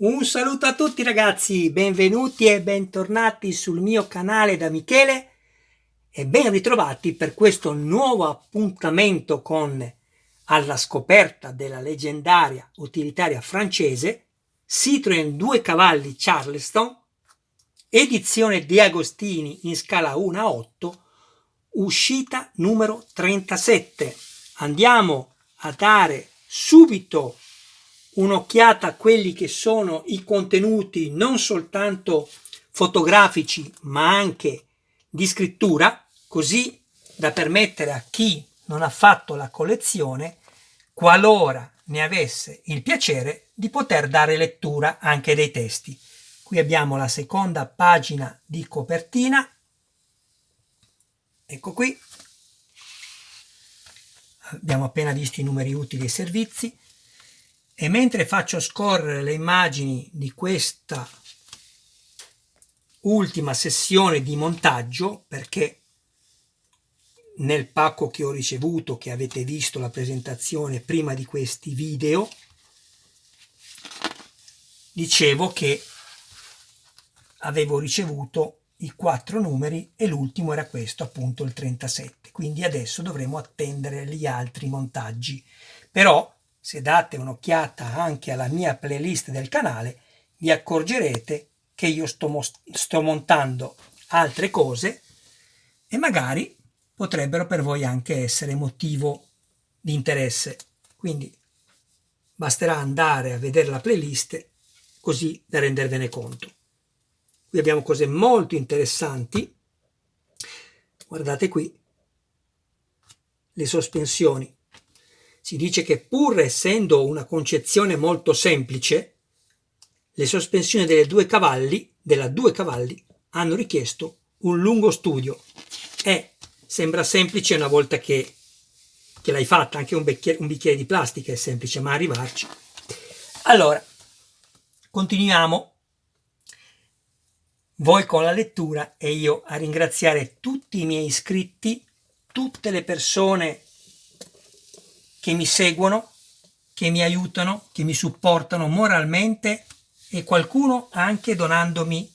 Un saluto a tutti ragazzi, benvenuti e bentornati sul mio canale da Michele e ben ritrovati per questo nuovo appuntamento con Alla scoperta della leggendaria utilitaria francese Citroën 2 cavalli Charleston, edizione De Agostini in scala 1 a 8, uscita numero 37. Andiamo a dare subito un'occhiata a quelli che sono i contenuti non soltanto fotografici ma anche di scrittura, così da permettere a chi non ha fatto la collezione, qualora ne avesse il piacere, di poter dare lettura anche dei testi. Qui abbiamo la seconda pagina di copertina, ecco qui, abbiamo appena visto i numeri utili e servizi. E mentre faccio scorrere le immagini di questa ultima sessione di montaggio, perché nel pacco che ho ricevuto, che avete visto la presentazione prima di questi video, dicevo che avevo ricevuto i 4 numeri e l'ultimo era questo, appunto il 37. Quindi adesso dovremo attendere gli altri montaggi. Però se date un'occhiata anche alla mia playlist del canale, vi accorgerete che io sto montando altre cose e magari potrebbero per voi anche essere motivo di interesse. Quindi basterà andare a vedere la playlist così da rendervene conto. Qui abbiamo cose molto interessanti. Guardate qui le sospensioni. Si dice che pur essendo una concezione molto semplice, le sospensioni della due cavalli hanno richiesto un lungo studio e sembra semplice una volta che l'hai fatta, anche un bicchiere di plastica è semplice, ma arrivarci. Allora, continuiamo voi con la lettura e io a ringraziare tutti i miei iscritti, tutte le persone che mi seguono, che mi aiutano, che mi supportano moralmente e qualcuno anche donandomi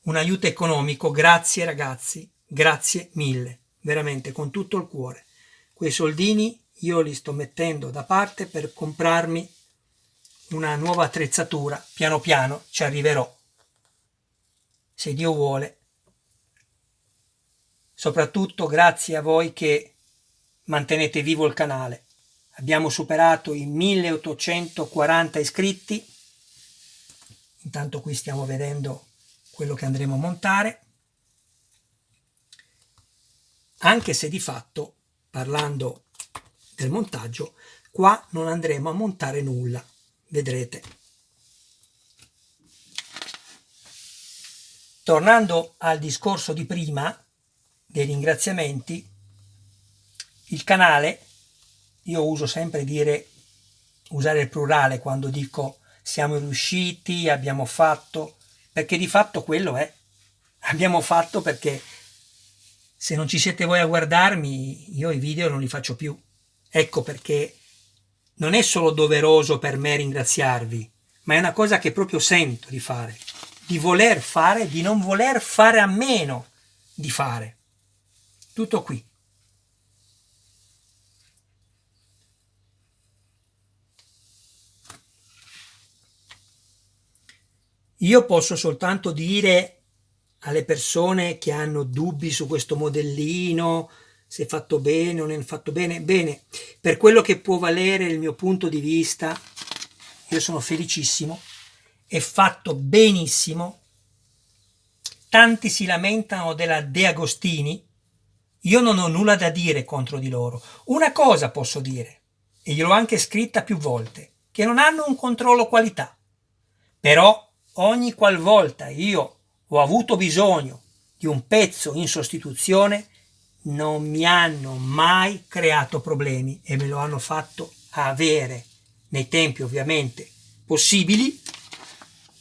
un aiuto economico. Grazie ragazzi, grazie mille, veramente con tutto il cuore. Quei soldini io li sto mettendo da parte per comprarmi una nuova attrezzatura. Piano piano ci arriverò, se Dio vuole. Soprattutto grazie a voi che mantenete vivo il canale. Abbiamo superato i 1840 iscritti. Intanto qui stiamo vedendo quello che andremo a montare. Anche se di fatto, parlando del montaggio, qua non andremo a montare nulla. Vedrete. Tornando al discorso di prima, dei ringraziamenti, il canale, io uso sempre usare il plurale quando dico siamo riusciti, abbiamo fatto, perché di fatto quello è. Abbiamo fatto perché se non ci siete voi a guardarmi, io i video non li faccio più. Ecco perché non è solo doveroso per me ringraziarvi, ma è una cosa che proprio sento di fare, di voler fare, di non voler fare a meno di fare. Tutto qui. Io posso soltanto dire alle persone che hanno dubbi su questo modellino, se è fatto bene o non è fatto bene, bene, per quello che può valere il mio punto di vista, io sono felicissimo, è fatto benissimo. Tanti si lamentano della De Agostini, io non ho nulla da dire contro di loro. Una cosa posso dire, e gliel'ho anche scritta più volte, che non hanno un controllo qualità, però ogni qualvolta io ho avuto bisogno di un pezzo in sostituzione non mi hanno mai creato problemi e me lo hanno fatto avere nei tempi ovviamente possibili,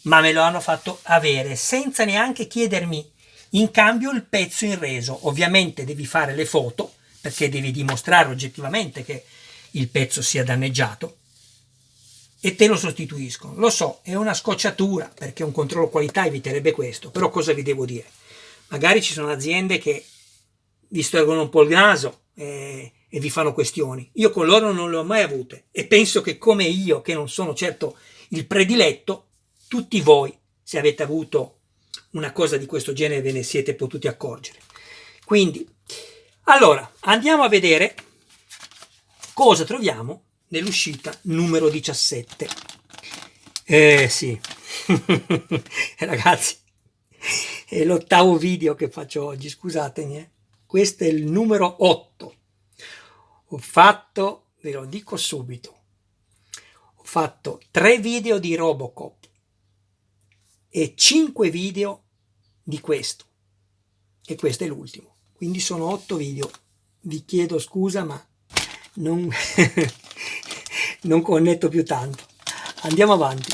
ma me lo hanno fatto avere senza neanche chiedermi in cambio il pezzo in reso. Ovviamente devi fare le foto perché devi dimostrare oggettivamente che il pezzo sia danneggiato, e te lo sostituiscono. Lo so, è una scocciatura, perché un controllo qualità eviterebbe questo, però cosa vi devo dire? Magari ci sono aziende che vi storgono un po' il naso e vi fanno questioni. Io con loro non le ho mai avute e penso che come io, che non sono certo il prediletto, tutti voi, se avete avuto una cosa di questo genere, ve ne siete potuti accorgere. Quindi, allora, andiamo a vedere cosa troviamo nell'uscita numero 17. Sì, ragazzi, è l'8º video che faccio oggi, scusatemi. Questo è il numero 8. Ho fatto, ve lo dico subito, ho fatto 3 video di Robocop e 5 video di questo. E questo è l'ultimo. Quindi sono 8 video. Vi chiedo scusa, ma non, non connetto più tanto. Andiamo avanti.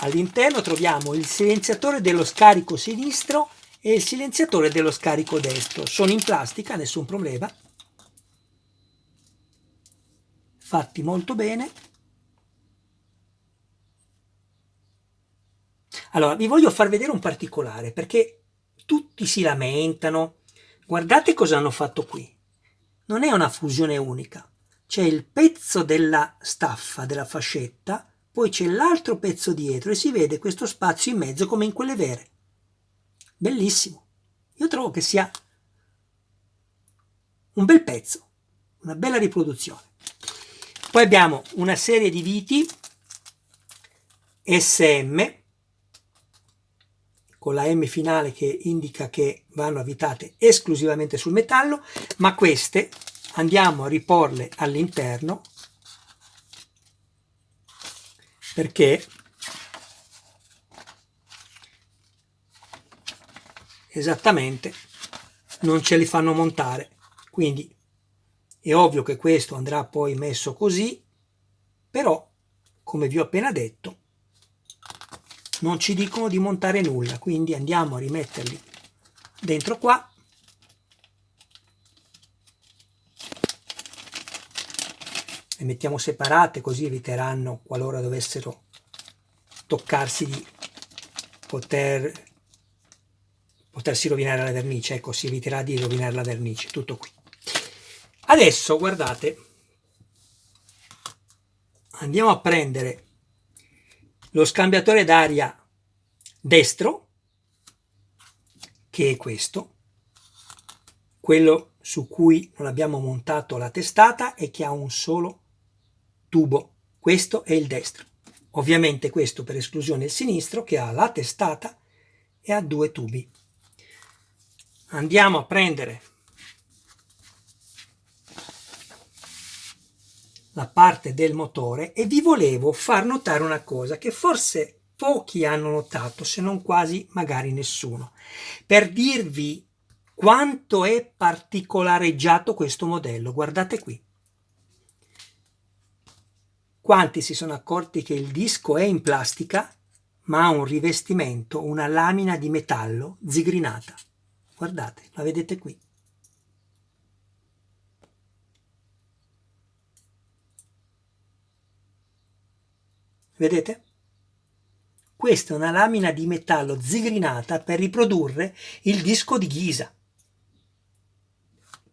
All'interno troviamo il silenziatore dello scarico sinistro e il silenziatore dello scarico destro. Sono in plastica, nessun problema. Fatti molto bene. Allora, vi voglio far vedere un particolare, perché tutti si lamentano. Guardate cosa hanno fatto qui. Non è una fusione unica. C'è il pezzo della staffa, della fascetta, poi c'è l'altro pezzo dietro e si vede questo spazio in mezzo come in quelle vere. Bellissimo. Io trovo che sia un bel pezzo, una bella riproduzione. Poi abbiamo una serie di viti SM con la M finale che indica che vanno avvitate esclusivamente sul metallo, ma queste andiamo a riporle all'interno perché esattamente non ce li fanno montare. Quindi è ovvio che questo andrà poi messo così, però come vi ho appena detto non ci dicono di montare nulla, quindi andiamo a rimetterli dentro qua. Le mettiamo separate così eviteranno, qualora dovessero toccarsi, di potersi rovinare la vernice. Ecco, si eviterà di rovinare la vernice. Tutto qui. Adesso guardate, andiamo a prendere lo scambiatore d'aria destro, che è questo, quello su cui non abbiamo montato la testata e che ha un solo tubo. Questo è il destro. Ovviamente questo per esclusione il sinistro, che ha la testata e ha 2 tubi. Andiamo a prendere la parte del motore e vi volevo far notare una cosa che forse pochi hanno notato, se non quasi magari nessuno, per dirvi quanto è particolareggiato questo modello. Guardate qui. Quanti si sono accorti che il disco è in plastica ma ha un rivestimento, una lamina di metallo zigrinata? Guardate, la vedete qui. Vedete? Questa è una lamina di metallo zigrinata per riprodurre il disco di ghisa.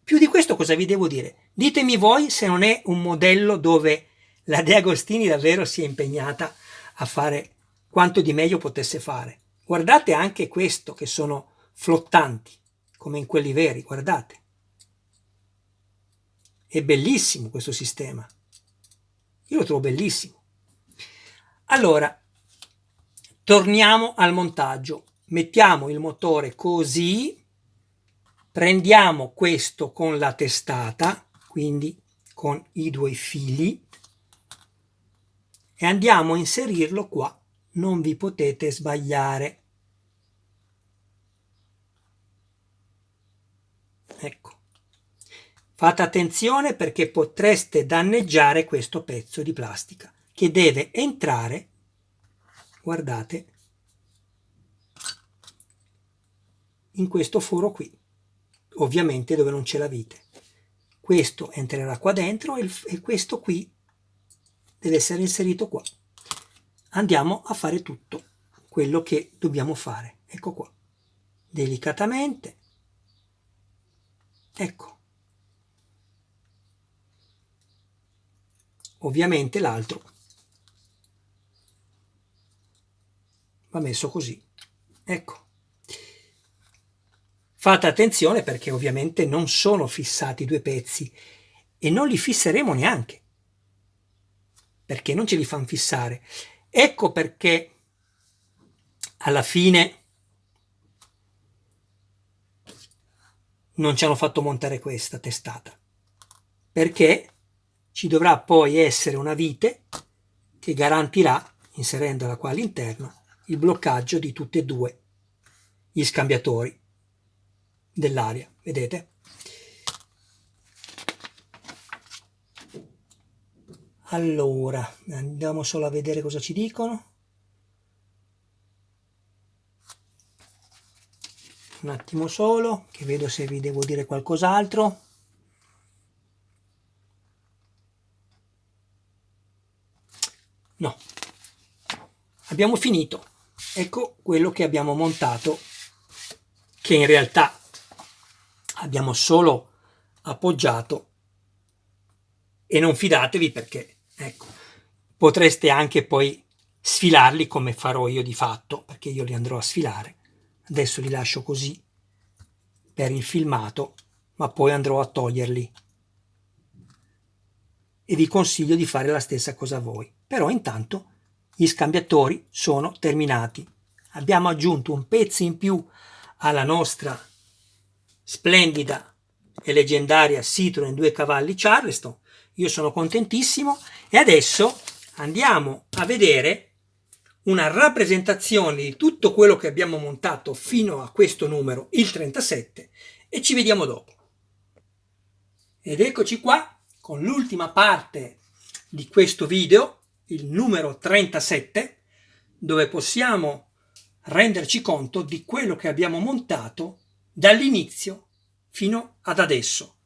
Più di questo cosa vi devo dire? Ditemi voi se non è un modello dove la De Agostini davvero si è impegnata a fare quanto di meglio potesse fare. Guardate anche questo, che sono flottanti, come in quelli veri, guardate. È bellissimo questo sistema. Io lo trovo bellissimo. Allora, torniamo al montaggio. Mettiamo il motore così, prendiamo questo con la testata, quindi con i 2 fili, e andiamo a inserirlo qua. Non vi potete sbagliare. Ecco. Fate attenzione perché potreste danneggiare questo pezzo di plastica che deve entrare, guardate, in questo foro qui, ovviamente dove non c'è la vite. Questo entrerà qua dentro e questo qui deve essere inserito qua. Andiamo a fare tutto quello che dobbiamo fare. Ecco qua, delicatamente, ecco. Ovviamente l'altro va messo così, ecco. Fate attenzione perché ovviamente non sono fissati due pezzi e non li fisseremo neanche, perché non ce li fanno fissare. Ecco perché alla fine non ci hanno fatto montare questa testata, perché ci dovrà poi essere una vite che garantirà, inserendola qua all'interno, il bloccaggio di tutti e due gli scambiatori dell'aria, vedete? Allora, andiamo solo a vedere cosa ci dicono. Un attimo solo, che vedo se vi devo dire qualcos'altro. No, abbiamo finito. Ecco quello che abbiamo montato, che in realtà abbiamo solo appoggiato, e non fidatevi perché, ecco, potreste anche poi sfilarli come farò io di fatto, perché io li andrò a sfilare. Adesso li lascio così per il filmato, ma poi andrò a toglierli e vi consiglio di fare la stessa cosa voi. Però intanto gli scambiatori sono terminati. Abbiamo aggiunto un pezzo in più alla nostra splendida e leggendaria Citroen 2 cavalli Charleston. Io sono contentissimo e adesso andiamo a vedere una rappresentazione di tutto quello che abbiamo montato fino a questo numero, il 37, e ci vediamo dopo. Ed eccoci qua con l'ultima parte di questo video, il numero 37, dove possiamo renderci conto di quello che abbiamo montato dall'inizio fino ad adesso.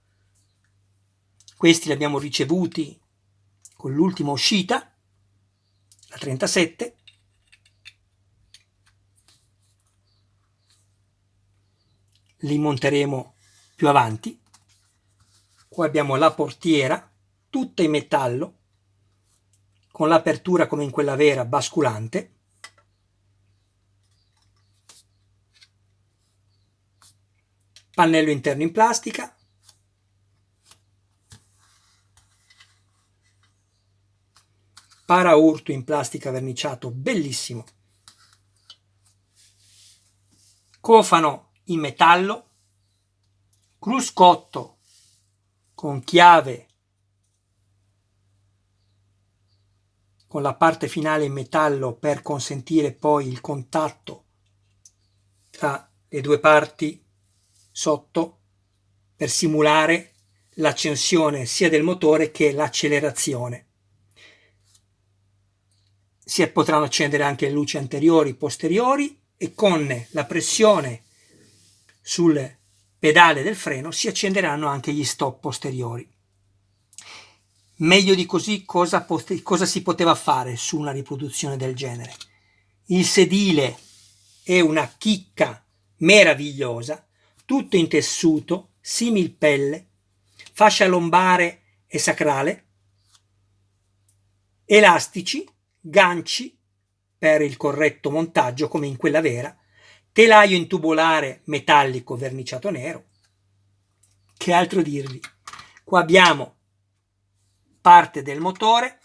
Questi li abbiamo ricevuti con l'ultima uscita, la 37. Li monteremo più avanti. Qua abbiamo la portiera, tutta in metallo, con l'apertura come in quella vera basculante. Pannello interno in plastica. Paraurto in plastica verniciato, bellissimo. Cofano in metallo. Cruscotto con chiave, con la parte finale in metallo per consentire poi il contatto tra le due parti sotto, per simulare l'accensione sia del motore che l'accelerazione. Si potranno accendere anche le luci anteriori, posteriori, e con la pressione sul pedale del freno si accenderanno anche gli stop posteriori. Meglio di così cosa si poteva fare su una riproduzione del genere? Il sedile è una chicca meravigliosa, tutto in tessuto, similpelle, fascia lombare e sacrale, elastici, ganci per il corretto montaggio come in quella vera, telaio in tubolare metallico verniciato nero. Che altro dirvi? Qua abbiamo parte del motore,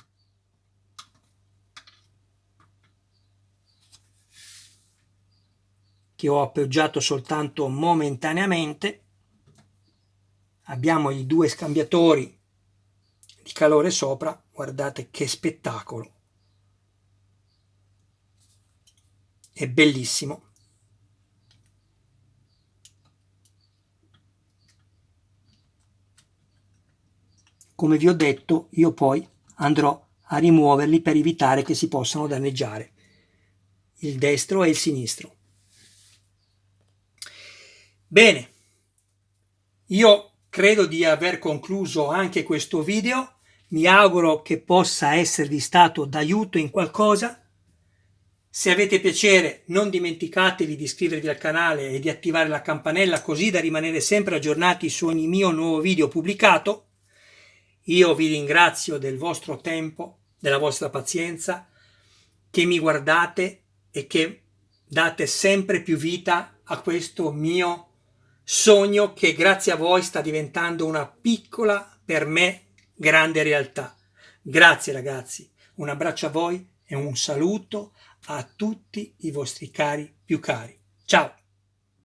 che ho appoggiato soltanto momentaneamente. Abbiamo i due scambiatori di calore sopra, guardate che spettacolo, è bellissimo. Come vi ho detto, io poi andrò a rimuoverli per evitare che si possano danneggiare il destro e il sinistro. Bene, io credo di aver concluso anche questo video. Mi auguro che possa esservi stato d'aiuto in qualcosa. Se avete piacere, non dimenticatevi di iscrivervi al canale e di attivare la campanella così da rimanere sempre aggiornati su ogni mio nuovo video pubblicato. Io vi ringrazio del vostro tempo, della vostra pazienza, che mi guardate e che date sempre più vita a questo mio sogno che grazie a voi sta diventando una piccola, per me, grande realtà. Grazie ragazzi, un abbraccio a voi e un saluto a tutti i vostri cari più cari. Ciao!